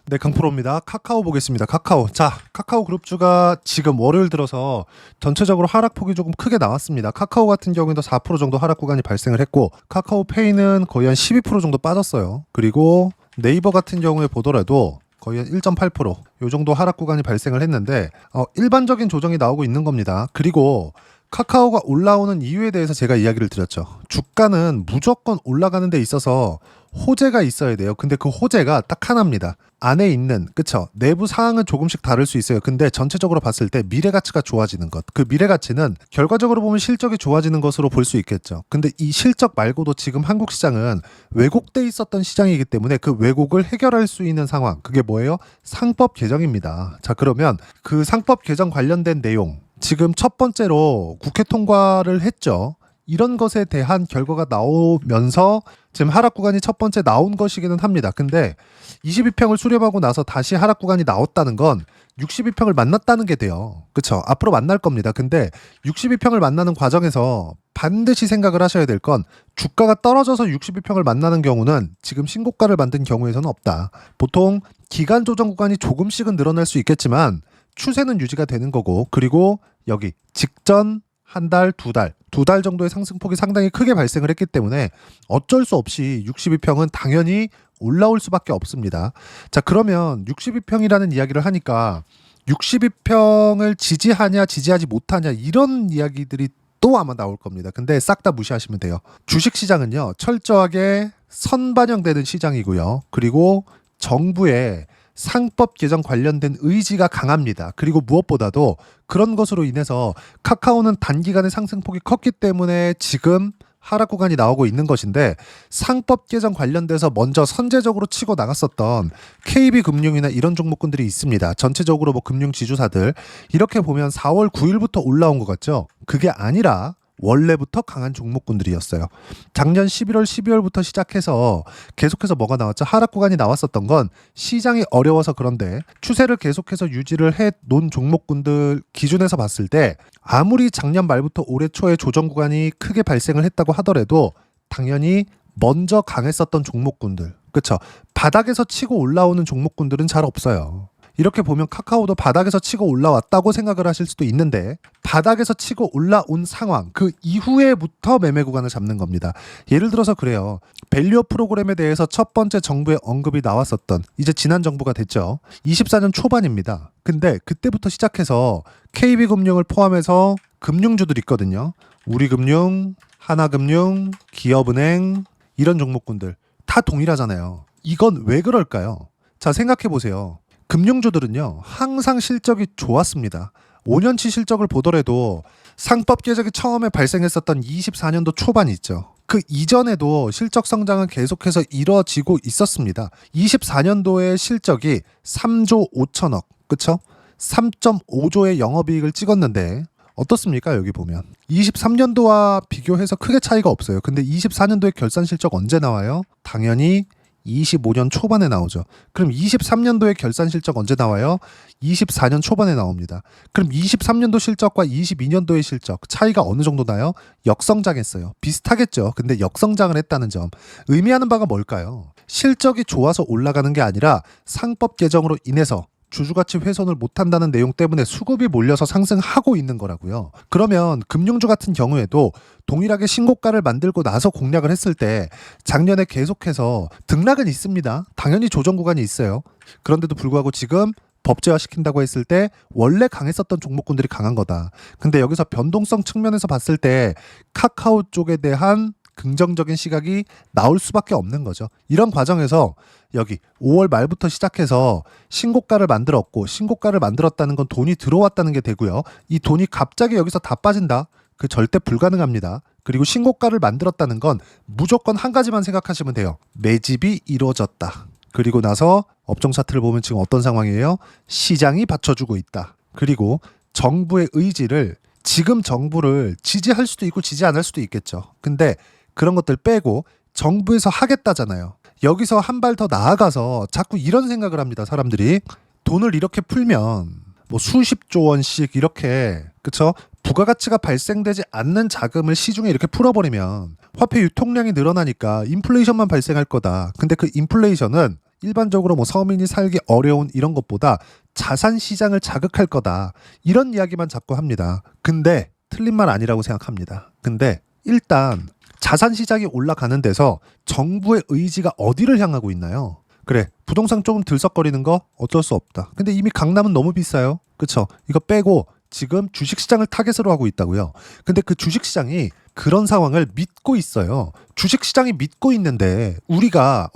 네, 강프로입니다. 카카오 보겠습니다. 카카오. 자, 카카오 그룹주가 지금 월요일 들어서 전체적으로 하락폭이 조금 크게 나왔습니다. 카카오 같은 경우에도 4% 정도 하락 구간이 발생을 했고, 카카오페이는 거의 한 12% 정도 빠졌어요. 그리고 네이버 같은 경우에 보더라도 거의 한 1.8%, 요 정도 하락 구간이 발생을 했는데, 일반적인 조정이 나오고 있는 겁니다. 그리고 카카오가 올라오는 이유에 대해서 제가 이야기를 드렸죠. 주가는 무조건 올라가는 데 있어서 호재가 있어야 돼요. 근데 그 호재가 딱 하나입니다. 안에 있는, 그쵸? 내부 상황은 조금씩 다를 수 있어요. 근데 전체적으로 봤을 때 미래 가치가 좋아지는 것. 그 미래 가치는 결과적으로 보면 실적이 좋아지는 것으로 볼 수 있겠죠. 근데 이 실적 말고도 지금 한국 시장은 왜곡돼 있었던 시장이기 때문에 그 왜곡을 해결할 수 있는 상황. 그게 뭐예요? 상법 개정입니다. 자, 그러면 그 상법 개정 관련된 내용. 지금 첫 번째로 국회 통과를 했죠. 이런 것에 대한 결과가 나오면서 지금 하락 구간이 첫 번째 나온 것이기는 합니다. 근데 22평을 수렴하고 나서 다시 하락 구간이 나왔다는 건 62평을 만났다는 게 돼요. 그쵸? 앞으로 만날 겁니다. 근데 62평을 만나는 과정에서 반드시 생각을 하셔야 될 건 주가가 떨어져서 62평을 만나는 경우는 지금 신고가를 만든 경우에서는 없다. 보통 기간 조정 구간이 조금씩은 늘어날 수 있겠지만 추세는 유지가 되는 거고, 그리고 여기 직전 한 달, 두 달 정도의 상승폭이 상당히 크게 발생을 했기 때문에 어쩔 수 없이 62평은 당연히 올라올 수밖에 없습니다. 자, 그러면 62평이라는 이야기를 하니까 62평을 지지하냐 지지하지 못하냐 이런 이야기들이 또 아마 나올 겁니다. 근데 싹 다 무시하시면 돼요. 주식시장은요, 철저하게 선반영되는 시장이고요. 그리고 정부의 상법 개정 관련된 의지가 강합니다. 그리고 무엇보다도 그런 것으로 인해서 카카오는 단기간에 상승폭이 컸기 때문에 지금 하락 구간이 나오고 있는 것인데, 상법 개정 관련돼서 먼저 선제적으로 치고 나갔었던 KB금융이나 이런 종목군들이 있습니다. 전체적으로 뭐 금융 지주사들 이렇게 보면 4월 9일부터 올라온 것 같죠? 그게 아니라 원래부터 강한 종목군들이었어요. 작년 11월, 12월부터 시작해서 계속해서 뭐가 나왔죠? 하락 구간이 나왔었던 건 시장이 어려워서 그런데 추세를 계속해서 유지를 해 놓은 종목군들 기준에서 봤을 때 아무리 작년 말부터 올해 초에 조정 구간이 크게 발생을 했다고 하더라도 당연히 먼저 강했었던 종목군들, 그쵸? 바닥에서 치고 올라오는 종목군들은 잘 없어요. 이렇게 보면 카카오도 바닥에서 치고 올라왔다고 생각을 하실 수도 있는데, 바닥에서 치고 올라온 상황 그 이후에부터 매매 구간을 잡는 겁니다. 예를 들어서 그래요. 밸류업 프로그램에 대해서 첫 번째 정부의 언급이 나왔었던, 이제 지난 정부가 됐죠. 24년 초반입니다. 근데 그때부터 시작해서 KB금융을 포함해서 금융주들 있거든요. 우리금융, 하나금융, 기업은행 이런 종목군들 다 동일하잖아요. 이건 왜 그럴까요? 자, 생각해 보세요. 금융주들은요, 항상 실적이 좋았습니다. 5년치 실적을 보더라도 상법 개정이 처음에 발생했었던 24년도 초반 있죠. 그 이전에도 실적 성장은 계속해서 이뤄지고 있었습니다. 24년도의 실적이 3조 5천억, 그쵸? 3.5조의 영업이익을 찍었는데 어떻습니까? 여기 보면 23년도와 비교해서 크게 차이가 없어요. 근데 24년도의 결산 실적 언제 나와요? 당연히 25년 초반에 나오죠. 그럼 23년도의 결산 실적 언제 나와요? 24년 초반에 나옵니다. 그럼 23년도 실적과 22년도의 실적 차이가 어느 정도 나요? 역성장했어요. 비슷하겠죠. 근데 역성장을 했다는 점 의미하는 바가 뭘까요? 실적이 좋아서 올라가는 게 아니라 상법 개정으로 인해서 주주가치 훼손을 못한다는 내용 때문에 수급이 몰려서 상승하고 있는 거라고요. 그러면 금융주 같은 경우에도 동일하게 신고가를 만들고 나서 공략을 했을 때 작년에 계속해서 등락은 있습니다. 당연히 조정 구간이 있어요. 그런데도 불구하고 지금 법제화 시킨다고 했을 때 원래 강했었던 종목군들이 강한 거다. 근데 여기서 변동성 측면에서 봤을 때 카카오 쪽에 대한 긍정적인 시각이 나올 수밖에 없는 거죠. 이런 과정에서 여기 5월 말부터 시작해서 신고가를 만들었고, 신고가를 만들었다는 건 돈이 들어왔다는 게 되고요. 이 돈이 갑자기 여기서 다 빠진다? 그 절대 불가능합니다. 그리고 신고가를 만들었다는 건 무조건 한 가지만 생각하시면 돼요. 매집이 이루어졌다. 그리고 나서 업종 차트를 보면 지금 어떤 상황이에요? 시장이 받쳐주고 있다. 그리고 정부의 의지를, 지금 정부를 지지할 수도 있고 지지 않을 수도 있겠죠. 근데 그런 것들 빼고 정부에서 하겠다잖아요. 여기서 한 발 더 나아가서 자꾸 이런 생각을 합니다. 사람들이 돈을 이렇게 풀면 뭐 수십조 원씩 이렇게, 그쵸? 부가가치가 발생되지 않는 자금을 시중에 이렇게 풀어버리면 화폐 유통량이 늘어나니까 인플레이션만 발생할 거다. 근데 그 인플레이션은 일반적으로 뭐 서민이 살기 어려운 이런 것보다 자산 시장을 자극할 거다. 이런 이야기만 자꾸 합니다. 근데 틀린 말 아니라고 생각합니다. 근데 일단 자산 시장이 올라가는 데서 정부의 의지가 어디를 향하고 있나요? 그래, 부동산 조금 들썩거리는 거 어쩔 수 없다. 근데 이미 강남은 너무 비싸요. 그쵸? 이거 빼고 지금 주식시장을 타겟으로 하고 있다고요. 근데 그 주식시장이 그런 상황을 믿고 있어요. 주식시장이 믿고 있는데 우리가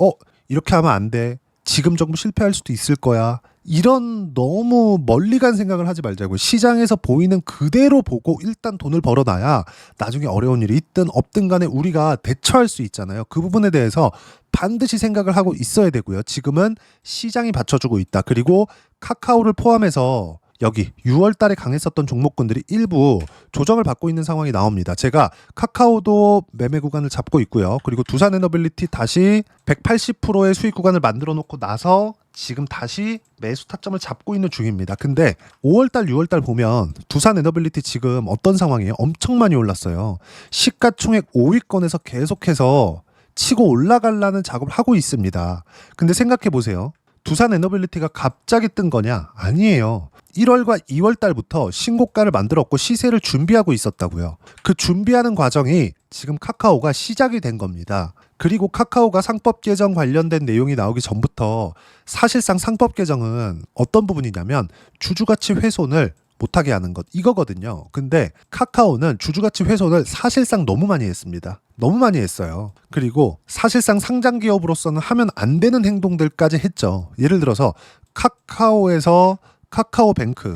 이렇게 하면 안 돼. 지금 정부 실패할 수도 있을 거야. 이런 너무 멀리 간 생각을 하지 말자고요. 시장에서 보이는 그대로 보고 일단 돈을 벌어놔야 나중에 어려운 일이 있든 없든 간에 우리가 대처할 수 있잖아요. 그 부분에 대해서 반드시 생각을 하고 있어야 되고요. 지금은 시장이 받쳐주고 있다. 그리고 카카오를 포함해서 여기 6월 달에 강했었던 종목군들이 일부 조정을 받고 있는 상황이 나옵니다. 제가 카카오도 매매 구간을 잡고 있고요. 그리고 두산에너빌리티 다시 180%의 수익 구간을 만들어 놓고 나서 지금 다시 매수 타점을 잡고 있는 중입니다. 근데 5월 달, 6월 달 보면 두산에너빌리티 지금 어떤 상황이에요? 엄청 많이 올랐어요. 시가총액 5위권에서 계속해서 치고 올라가려는 작업을 하고 있습니다. 근데 생각해 보세요. 두산에너빌리티가 갑자기 뜬 거냐? 아니에요. 1월과 2월 달부터 신고가를 만들었고 시세를 준비하고 있었다고요. 그 준비하는 과정이 지금 카카오가 시작이 된 겁니다. 그리고 카카오가 상법 개정 관련된 내용이 나오기 전부터 사실상 상법 개정은 어떤 부분이냐면 주주가치 훼손을 못하게 하는 것 이거거든요. 근데 카카오는 주주가치 훼손을 사실상 너무 많이 했습니다. 너무 많이 했어요. 그리고 사실상 상장 기업으로서는 하면 안 되는 행동들까지 했죠. 예를 들어서 카카오에서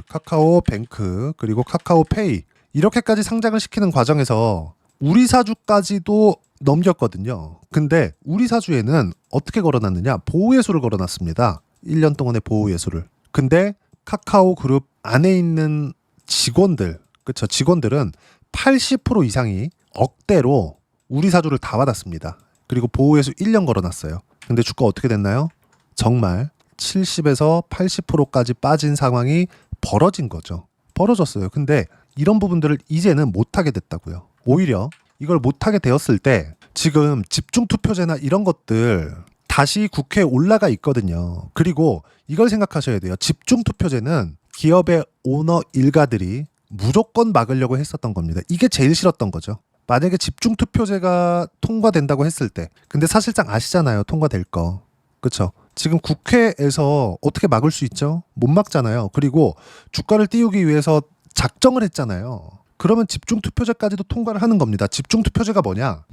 카카오뱅크, 그리고 카카오페이 이렇게까지 상장을 시키는 과정에서 우리 사주까지도 넘겼거든요. 근데 우리 사주에는 어떻게 걸어놨느냐? 보호예수를 걸어놨습니다. 1년 동안의 보호예수를. 근데 카카오 그룹 안에 있는 직원들, 그쵸? 직원들은 80% 이상이 억대로 우리 사주를 다 받았습니다. 그리고 보호예수 1년 걸어놨어요. 근데 주가 어떻게 됐나요? 정말 70에서 80%까지 빠진 상황이 벌어진 거죠. 벌어졌어요. 근데 이런 부분들을 이제는 못하게 됐다고요. 오히려 이걸 못하게 되었을 때 지금 집중투표제나 이런 것들 다시 국회에 올라가 있거든요. 그리고 이걸 생각하셔야 돼요. 집중투표제는 기업의 오너 일가들이 무조건 막으려고 했었던 겁니다. 이게 제일 싫었던 거죠. 만약에 집중투표제가 통과된다고 했을 때 근데 사실상 아시잖아요. 통과될 거. 그렇죠? 지금 국회에서 어떻게 막을 수 있죠? 못 막잖아요. 그리고 주가를 띄우기 위해서 작정을 했잖아요. 그러면 집중투표제까지도 통과를 하는 겁니다. 집중투표제가 뭐냐?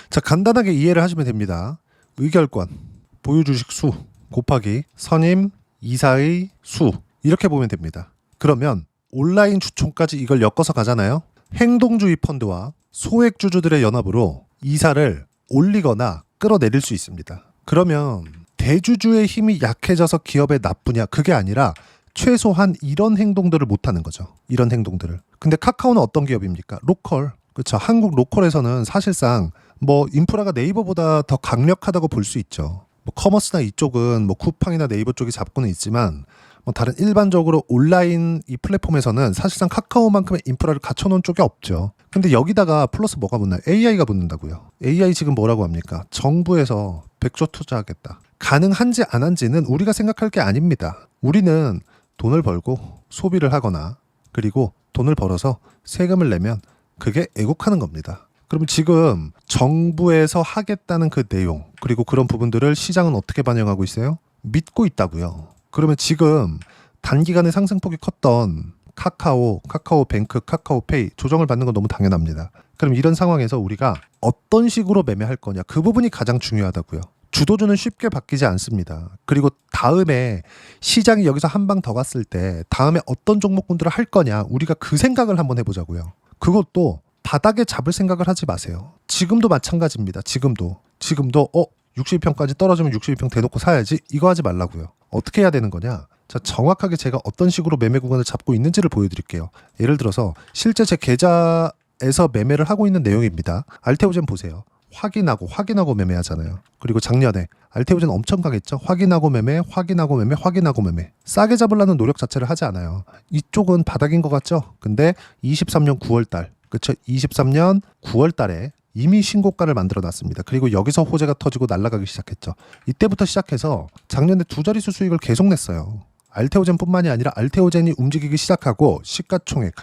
자, 간단하게 이해를 하시면 됩니다. 의결권, 보유주식 수 곱하기 선임 이사의 수 이렇게 보면 됩니다. 그러면 온라인 주총까지 이걸 엮어서 가잖아요. 행동주의 펀드와 소액주주들의 연합으로 이사를 올리거나 끌어내릴 수 있습니다. 그러면 대주주의 힘이 약해져서 기업에 나쁘냐? 그게 아니라 최소한 이런 행동들을 못하는 거죠. 이런 행동들을. 근데 카카오는 어떤 기업입니까? 로컬. 그렇죠. 한국 로컬에서는 사실상 뭐 인프라가 네이버보다 더 강력하다고 볼 수 있죠. 뭐 커머스나 이쪽은 뭐 쿠팡이나 네이버 쪽이 잡고는 있지만 뭐 다른 일반적으로 온라인 이 플랫폼에서는 사실상 카카오만큼의 인프라를 갖춰놓은 쪽이 없죠. 근데 여기다가 플러스 뭐가 붙나요? AI가 붙는다고요. AI 지금 뭐라고 합니까? 정부에서 100조 투자하겠다. 가능한지 안 한지는 우리가 생각할 게 아닙니다. 우리는 돈을 벌고 소비를 하거나 그리고 돈을 벌어서 세금을 내면 그게 애국하는 겁니다. 그러면 지금 정부에서 하겠다는 그 내용 그리고 그런 부분들을 시장은 어떻게 반영하고 있어요? 믿고 있다고요. 그러면 지금 단기간에 상승폭이 컸던 카카오, 카카오뱅크, 카카오페이 조정을 받는 건 너무 당연합니다. 그럼 이런 상황에서 우리가 어떤 식으로 매매할 거냐 그 부분이 가장 중요하다고요. 주도주는 쉽게 바뀌지 않습니다. 그리고 다음에 시장이 여기서 한 방 더 갔을 때 다음에 어떤 종목군들을 할 거냐 우리가 그 생각을 한번 해보자고요. 그것도 바닥에 잡을 생각을 하지 마세요. 지금도 마찬가지입니다. 지금도 62평까지 떨어지면 62평 대놓고 사야지 이거 하지 말라고요. 어떻게 해야 되는 거냐? 자, 정확하게 제가 어떤 식으로 매매 구간을 잡고 있는지를 보여드릴게요. 예를 들어서 실제 제 계좌에서 매매를 하고 있는 내용입니다. 알테오젠 보세요. 확인하고 매매하잖아요. 그리고 작년에 알테오젠 엄청 강했죠. 확인하고 매매. 싸게 잡으려는 노력 자체를 하지 않아요. 이쪽은 바닥인 것 같죠? 근데 23년 9월 달, 그쵸? 23년 9월 달에 이미 신고가를 만들어 놨습니다. 그리고 여기서 호재가 터지고 날아가기 시작했죠. 이때부터 시작해서 작년에 두 자릿수 수익을 계속 냈어요. 알테오젠뿐만이 아니라 알테오젠이 움직이기 시작하고 시가총액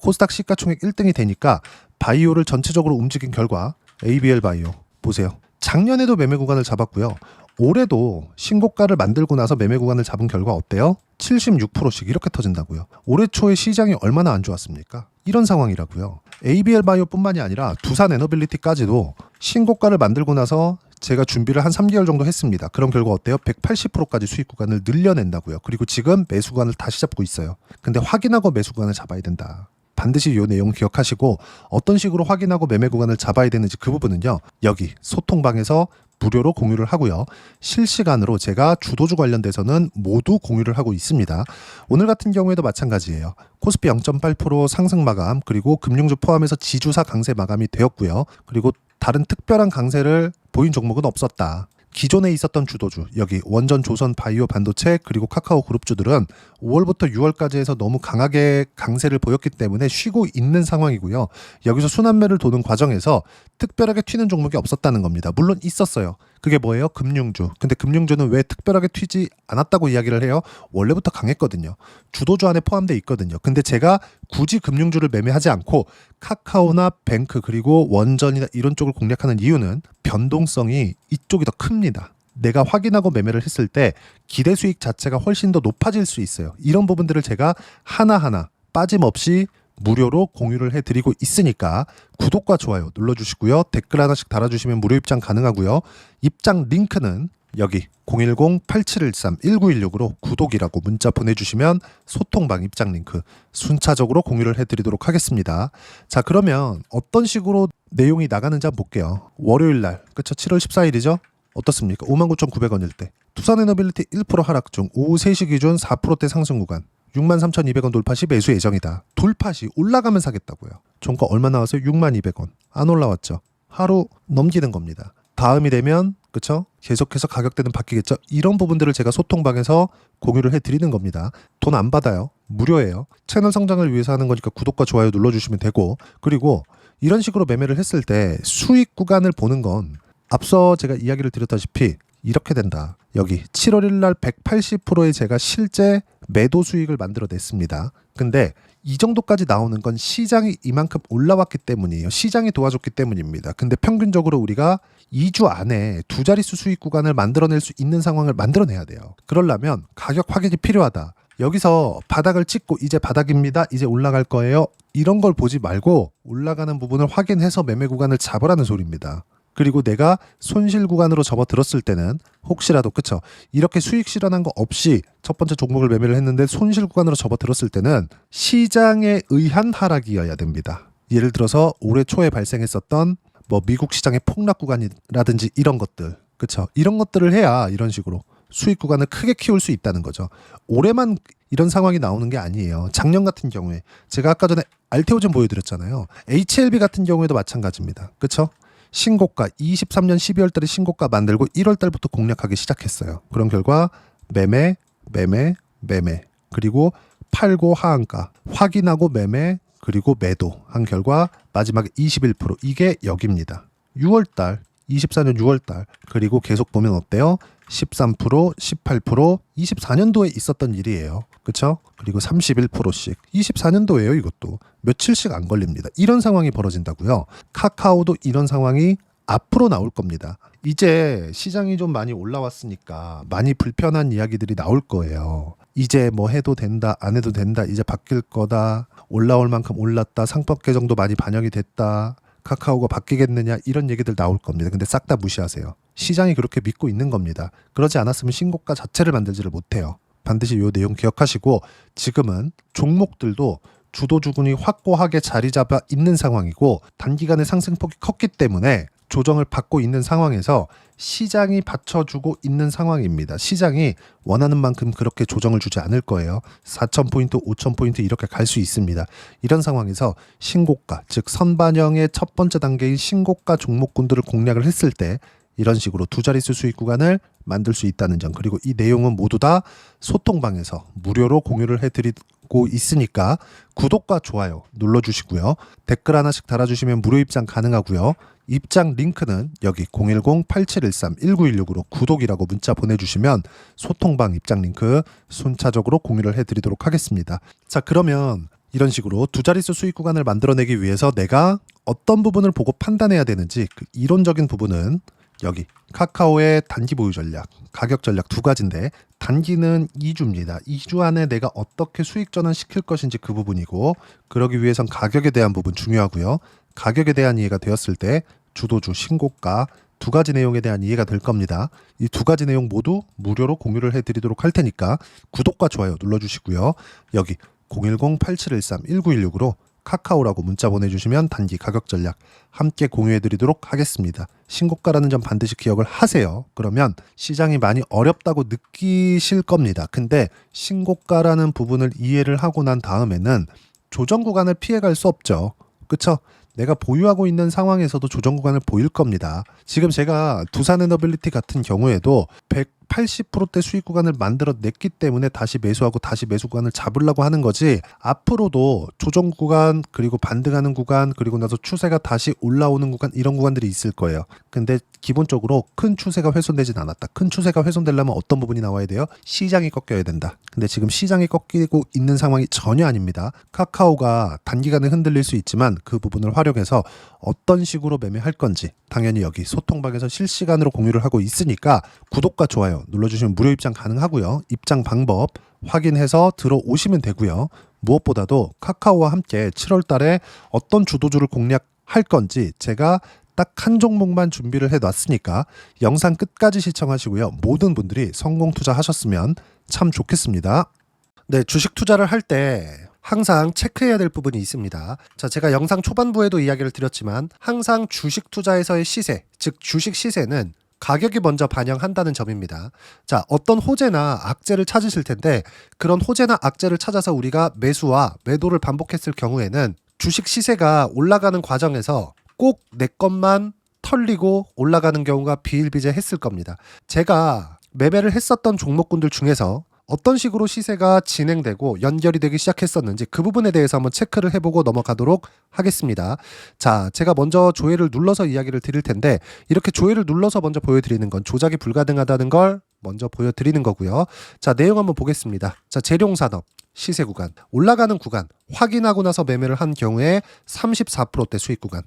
코스닥 시가총액 1등이 되니까 바이오를 전체적으로 움직인 결과 ABL 바이오 보세요. 작년에도 매매 구간을 잡았고요. 올해도 신고가를 만들고 나서 매매 구간을 잡은 결과 어때요? 76%씩 이렇게 터진다고요. 올해 초에 시장이 얼마나 안 좋았습니까? 이런 상황이라고요. ABL 바이오뿐만이 아니라 두산 에너빌리티까지도 신고가를 만들고 나서 제가 준비를 한 3개월 정도 했습니다. 그런 결과 어때요? 180%까지 수익 구간을 늘려낸다고요. 그리고 지금 매수 구간을 다시 잡고 있어요. 근데 확인하고 매수 구간을 잡아야 된다. 반드시 이 내용 기억하시고 어떤 식으로 확인하고 매매 구간을 잡아야 되는지 그 부분은요. 여기 소통방에서 무료로 공유를 하고요. 실시간으로 제가 주도주 관련돼서는 모두 공유를 하고 있습니다. 오늘 같은 경우에도 마찬가지예요. 코스피 0.8% 상승 마감 그리고 금융주 포함해서 지주사 강세 마감이 되었고요. 그리고 다른 특별한 강세를 보인 종목은 없었다. 기존에 있었던 주도주 여기 원전 조선 바이오 반도체 그리고 카카오 그룹주들은 5월부터 6월까지 해서 너무 강하게 강세를 보였기 때문에 쉬고 있는 상황이고요. 여기서 순환매를 도는 과정에서 특별하게 튀는 종목이 없었다는 겁니다. 물론 있었어요. 그게 뭐예요? 금융주. 근데 금융주는 왜 특별하게 튀지 않았다고 이야기를 해요? 원래부터 강했거든요. 주도주 안에 포함되어 있거든요. 근데 제가 굳이 금융주를 매매하지 않고 카카오나 뱅크 그리고 원전이나 이런 쪽을 공략하는 이유는 변동성이 이쪽이 더 큽니다. 내가 확인하고 매매를 했을 때 기대 수익 자체가 훨씬 더 높아질 수 있어요. 이런 부분들을 제가 하나하나 빠짐없이 무료로 공유를 해드리고 있으니까 구독과 좋아요 눌러주시고요. 댓글 하나씩 달아주시면 무료 입장 가능하고요. 입장 링크는 여기 010-8713-1916으로 구독이라고 문자 보내주시면 소통방 입장 링크 순차적으로 공유를 해드리도록 하겠습니다. 자, 그러면 어떤 식으로 내용이 나가는지 한번 볼게요. 월요일날 그쵸? 7월 14일이죠? 어떻습니까? 59,900원일 때 두산에너빌리티 1% 하락 중 오후 3시 기준 4%대 상승 구간 63,200원 돌파 시 매수 예정이다. 돌파 시 올라가면 사겠다고요. 종가 얼마 나왔어요? 62,200원. 안 올라왔죠. 하루 넘기는 겁니다. 다음이 되면 그쵸? 계속해서 가격대는 바뀌겠죠. 이런 부분들을 제가 소통방에서 공유를 해드리는 겁니다. 돈 안 받아요. 무료예요. 채널 성장을 위해서 하는 거니까 구독과 좋아요 눌러주시면 되고 그리고 이런 식으로 매매를 했을 때 수익 구간을 보는 건 앞서 제가 이야기를 드렸다시피 이렇게 된다. 여기 7월 1일 날 180%의 제가 실제 매도 수익을 만들어냈습니다. 근데 이 정도까지 나오는 건 시장이 이만큼 올라왔기 때문이에요. 시장이 도와줬기 때문입니다. 근데 평균적으로 우리가 2주 안에 두 자릿수 수익 구간을 만들어낼 수 있는 상황을 만들어내야 돼요. 그러려면 가격 확인이 필요하다. 여기서 바닥을 찍고 이제 바닥입니다. 이제 올라갈 거예요. 이런 걸 보지 말고 올라가는 부분을 확인해서 매매 구간을 잡으라는 소리입니다. 그리고 내가 손실 구간으로 접어들었을 때는 혹시라도 그쵸 이렇게 수익 실현한 거 없이 첫 번째 종목을 매매를 했는데 손실 구간으로 접어들었을 때는 시장에 의한 하락이어야 됩니다. 예를 들어서 올해 초에 발생했었던 뭐 미국 시장의 폭락 구간이라든지 이런 것들 그쵸 이런 것들을 해야 이런 식으로 수익 구간을 크게 키울 수 있다는 거죠. 올해만 이런 상황이 나오는 게 아니에요. 작년 같은 경우에 제가 아까 전에 알테오젠 보여드렸잖아요. HLB 같은 경우에도 마찬가지입니다. 그쵸? 신고가 23년 12월 달에 신고가 만들고 1월 달부터 공략하기 시작했어요. 그런 결과 매매 그리고 팔고 하한가 확인하고 매매 그리고 매도 한 결과 마지막에 21% 이게 여기입니다. 6월 달 24년 6월 달 그리고 계속 보면 어때요? 13%, 18% 24년도에 있었던 일이에요. 그쵸? 그리고 31%씩 24년도에요. 이것도 며칠씩 안 걸립니다. 이런 상황이 벌어진다고요. 카카오도 이런 상황이 앞으로 나올 겁니다. 이제 시장이 좀 많이 올라왔으니까 많이 불편한 이야기들이 나올 거예요. 이제 뭐 해도 된다 안 해도 된다 이제 바뀔 거다 올라올 만큼 올랐다 상법 개정도 많이 반영이 됐다 카카오가 바뀌겠느냐 이런 얘기들 나올 겁니다. 근데 싹 다 무시하세요. 시장이 그렇게 믿고 있는 겁니다. 그러지 않았으면 신고가 자체를 만들지를 못해요. 반드시 이 내용 기억하시고 지금은 종목들도 주도주군이 확고하게 자리 잡아 있는 상황이고 단기간에 상승폭이 컸기 때문에 조정을 받고 있는 상황에서 시장이 받쳐주고 있는 상황입니다. 시장이 원하는 만큼 그렇게 조정을 주지 않을 거예요. 4,000포인트, 5,000포인트 이렇게 갈 수 있습니다. 이런 상황에서 신고가, 즉 선반영의 첫 번째 단계인 신고가 종목군들을 공략을 했을 때 이런 식으로 두 자릿수 수익 구간을 만들 수 있다는 점 그리고 이 내용은 모두 다 소통방에서 무료로 공유를 해드리고 있으니까 구독과 좋아요 눌러주시고요. 댓글 하나씩 달아주시면 무료 입장 가능하고요. 입장 링크는 여기 010-8713-1916으로 구독이라고 문자 보내주시면 소통방 입장 링크 순차적으로 공유를 해드리도록 하겠습니다. 자, 그러면 이런 식으로 두 자릿수 수익 구간을 만들어내기 위해서 내가 어떤 부분을 보고 판단해야 되는지 그 이론적인 부분은 여기 카카오의 단기 보유 전략, 가격 전략 두 가지인데 단기는 2주입니다. 2주 안에 내가 어떻게 수익 전환 시킬 것인지 그 부분이고, 그러기 위해선 가격에 대한 부분 중요하고요. 가격에 대한 이해가 되었을 때 주도주, 신고가 두 가지 내용에 대한 이해가 될 겁니다. 이 두 가지 내용 모두 무료로 공유를 해드리도록 할 테니까 구독과 좋아요 눌러주시고요. 여기 010-8713-1916으로 카카오라고 문자 보내주시면 단기 가격 전략 함께 공유해드리도록 하겠습니다. 신고가라는 점 반드시 기억을 하세요. 그러면 시장이 많이 어렵다고 느끼실 겁니다. 근데 신고가라는 부분을 이해를 하고 난 다음에는 조정 구간을 피해갈 수 없죠. 그쵸? 내가 보유하고 있는 상황에서도 조정 구간을 보일 겁니다. 지금 제가 두산에너빌리티 같은 경우에도 180%대 수익 구간을 만들어냈기 때문에 다시 매수하고 다시 매수 구간을 잡으려고 하는 거지, 앞으로도 조정 구간 그리고 반등하는 구간 그리고 나서 추세가 다시 올라오는 구간 이런 구간들이 있을 거예요. 근데 기본적으로 큰 추세가 훼손되진 않았다. 큰 추세가 훼손되려면 어떤 부분이 나와야 돼요? 시장이 꺾여야 된다. 근데 지금 시장이 꺾이고 있는 상황이 전혀 아닙니다. 카카오가 단기간에 흔들릴 수 있지만 그 부분을 활용해서 어떤 식으로 매매할 건지 당연히 여기 소통방에서 실시간으로 공유를 하고 있으니까 구독과 좋아요 눌러주시면 무료 입장 가능하고요. 입장 방법 확인해서 들어오시면 되고요. 무엇보다도 카카오와 함께 7월 달에 어떤 주도주를 공략할 건지 제가 딱 한 종목만 준비를 해놨으니까 영상 끝까지 시청하시고요. 모든 분들이 성공 투자하셨으면 참 좋겠습니다. 네, 주식 투자를 할 때 항상 체크해야 될 부분이 있습니다. 자, 제가 영상 초반부에도 이야기를 드렸지만 항상 주식 투자에서의 시세, 즉 주식 시세는 가격이 먼저 반영한다는 점입니다. 자, 어떤 호재나 악재를 찾으실 텐데 그런 호재나 악재를 찾아서 우리가 매수와 매도를 반복했을 경우에는 주식 시세가 올라가는 과정에서 꼭 내 것만 털리고 올라가는 경우가 비일비재했을 겁니다. 제가 매매를 했었던 종목군들 중에서 어떤 식으로 시세가 진행되고 연결이 되기 시작했었는지 그 부분에 대해서 한번 체크를 해보고 넘어가도록 하겠습니다. 자, 제가 먼저 조회를 눌러서 이야기를 드릴 텐데 이렇게 조회를 눌러서 먼저 보여드리는 건 조작이 불가능하다는 걸 먼저 보여드리는 거고요. 자, 내용 한번 보겠습니다. 자, 재룡산업 시세 구간, 올라가는 구간 확인하고 나서 매매를 한 경우에 34%대 수익 구간.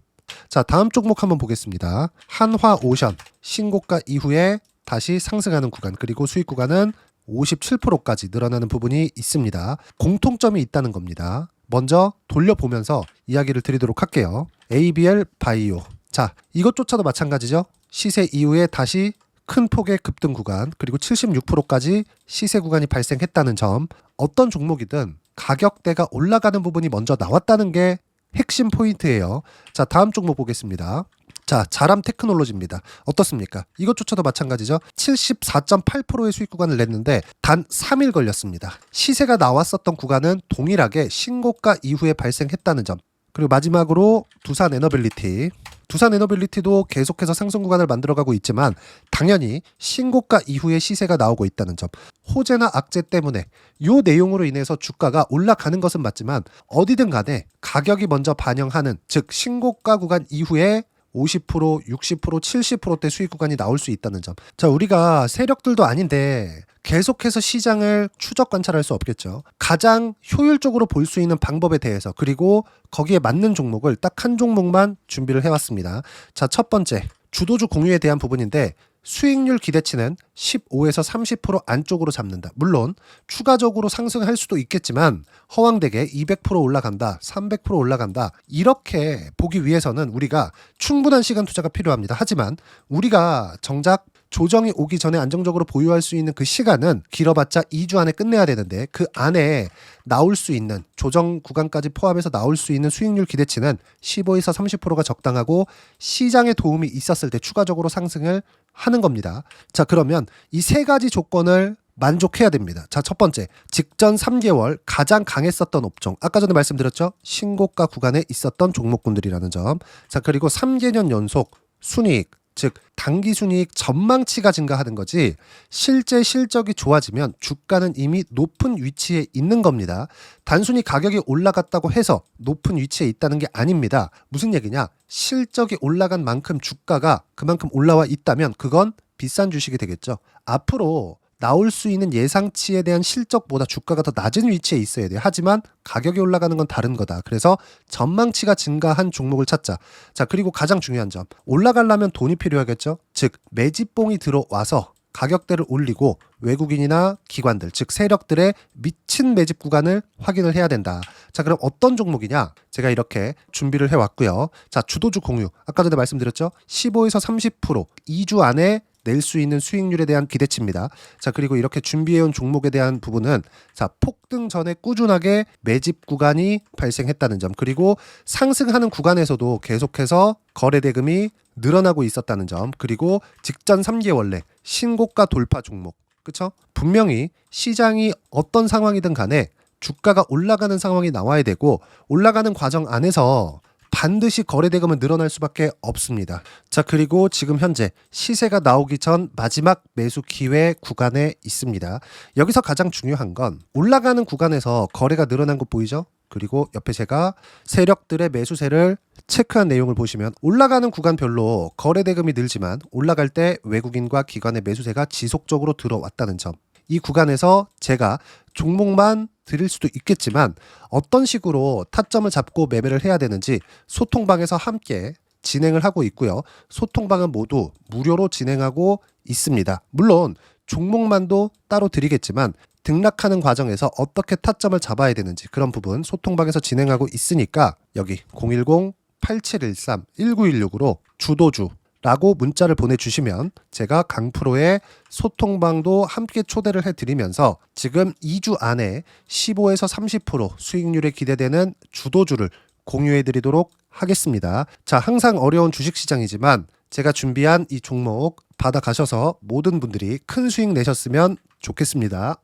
자, 다음 종목 한번 보겠습니다. 한화오션 신고가 이후에 다시 상승하는 구간, 그리고 수익 구간은 57%까지 늘어나는 부분이 있습니다. 공통점이 있다는 겁니다. 먼저 돌려보면서 이야기를 드리도록 할게요. ABL 바이오. 자, 이것조차도 마찬가지죠. 시세 이후에 다시 큰 폭의 급등 구간, 그리고 76%까지 시세 구간이 발생했다는 점. 어떤 종목이든 가격대가 올라가는 부분이 먼저 나왔다는 게 핵심 포인트예요. 자, 다음 종목 보겠습니다. 자, 자람 테크놀로지입니다. 어떻습니까? 이것조차도 마찬가지죠. 74.8%의 수익 구간을 냈는데 단 3일 걸렸습니다. 시세가 나왔었던 구간은 동일하게 신고가 이후에 발생했다는 점. 그리고 마지막으로 두산에너빌리티. 두산에너빌리티도 계속해서 상승 구간을 만들어가고 있지만 당연히 신고가 이후에 시세가 나오고 있다는 점. 호재나 악재 때문에 이 내용으로 인해서 주가가 올라가는 것은 맞지만 어디든 간에 가격이 먼저 반영하는, 즉 신고가 구간 이후에 50%, 60%, 70%대 수익 구간이 나올 수 있다는 점. 자, 우리가 세력들도 아닌데 계속해서 시장을 추적 관찰할 수 없겠죠. 가장 효율적으로 볼 수 있는 방법에 대해서, 그리고 거기에 맞는 종목을 딱 한 종목만 준비를 해왔습니다. 자, 첫 번째 주도주 공유에 대한 부분인데 수익률 기대치는 15에서 30% 안쪽으로 잡는다. 물론 추가적으로 상승할 수도 있겠지만 허황되게 200% 올라간다, 300% 올라간다, 이렇게 보기 위해서는 우리가 충분한 시간 투자가 필요합니다. 하지만 우리가 정작 조정이 오기 전에 안정적으로 보유할 수 있는 그 시간은 길어봤자 2주 안에 끝내야 되는데 그 안에 나올 수 있는 조정 구간까지 포함해서 나올 수 있는 수익률 기대치는 15에서 30%가 적당하고 시장에 도움이 있었을 때 추가적으로 상승을 하는 겁니다. 자, 그러면 이 세 가지 조건을 만족해야 됩니다. 자, 첫 번째, 직전 3개월 가장 강했었던 업종. 아까 전에 말씀드렸죠? 신고가 구간에 있었던 종목군들이라는 점. 자, 그리고 3개년 연속 순이익, 즉 당기순이익 전망치가 증가하는 거지 실제 실적이 좋아지면 주가는 이미 높은 위치에 있는 겁니다. 단순히 가격이 올라갔다고 해서 높은 위치에 있다는 게 아닙니다. 무슨 얘기냐? 실적이 올라간 만큼 주가가 그만큼 올라와 있다면 그건 비싼 주식이 되겠죠. 앞으로 나올 수 있는 예상치에 대한 실적보다 주가가 더 낮은 위치에 있어야 돼요. 하지만 가격이 올라가는 건 다른 거다. 그래서 전망치가 증가한 종목을 찾자. 자, 그리고 가장 중요한 점. 올라가려면 돈이 필요하겠죠. 즉 매집봉이 들어와서 가격대를 올리고 외국인이나 기관들, 즉 세력들의 미친 매집 구간을 확인을 해야 된다. 자, 그럼 어떤 종목이냐? 제가 이렇게 준비를 해왔고요. 자, 주도주 공유. 아까 전에 말씀드렸죠. 15에서 30% 2주 안에 낼 수 있는 수익률에 대한 기대치입니다. 자, 그리고 이렇게 준비해온 종목에 대한 부분은 자, 폭등 전에 꾸준하게 매집 구간이 발생했다는 점, 그리고 상승하는 구간에서도 계속해서 거래 대금이 늘어나고 있었다는 점, 그리고 직전 3개월 내 신고가 돌파 종목. 그쵸? 분명히 시장이 어떤 상황이든 간에 주가가 올라가는 상황이 나와야 되고 올라가는 과정 안에서 반드시 거래 대금은 늘어날 수밖에 없습니다. 자, 그리고 지금 현재 시세가 나오기 전 마지막 매수 기회 구간에 있습니다. 여기서 가장 중요한 건 올라가는 구간에서 거래가 늘어난 거 보이죠? 그리고 옆에 제가 세력들의 매수세를 체크한 내용을 보시면 올라가는 구간별로 거래 대금이 늘지만 올라갈 때 외국인과 기관의 매수세가 지속적으로 들어왔다는 점. 이 구간에서 제가 종목만 드릴 수도 있겠지만 어떤 식으로 타점을 잡고 매매를 해야 되는지 소통방에서 함께 진행을 하고 있고요. 소통방은 모두 무료로 진행하고 있습니다. 물론 종목만도 따로 드리겠지만 등락하는 과정에서 어떻게 타점을 잡아야 되는지 그런 부분 소통방에서 진행하고 있으니까 여기 010-8713-1916으로 주도주 라고 문자를 보내주시면 제가 강프로의 소통방도 함께 초대를 해드리면서 지금 2주 안에 15에서 30% 수익률에 기대되는 주도주를 공유해드리도록 하겠습니다. 자, 항상 어려운 주식시장이지만 제가 준비한 이 종목 받아가셔서 모든 분들이 큰 수익 내셨으면 좋겠습니다.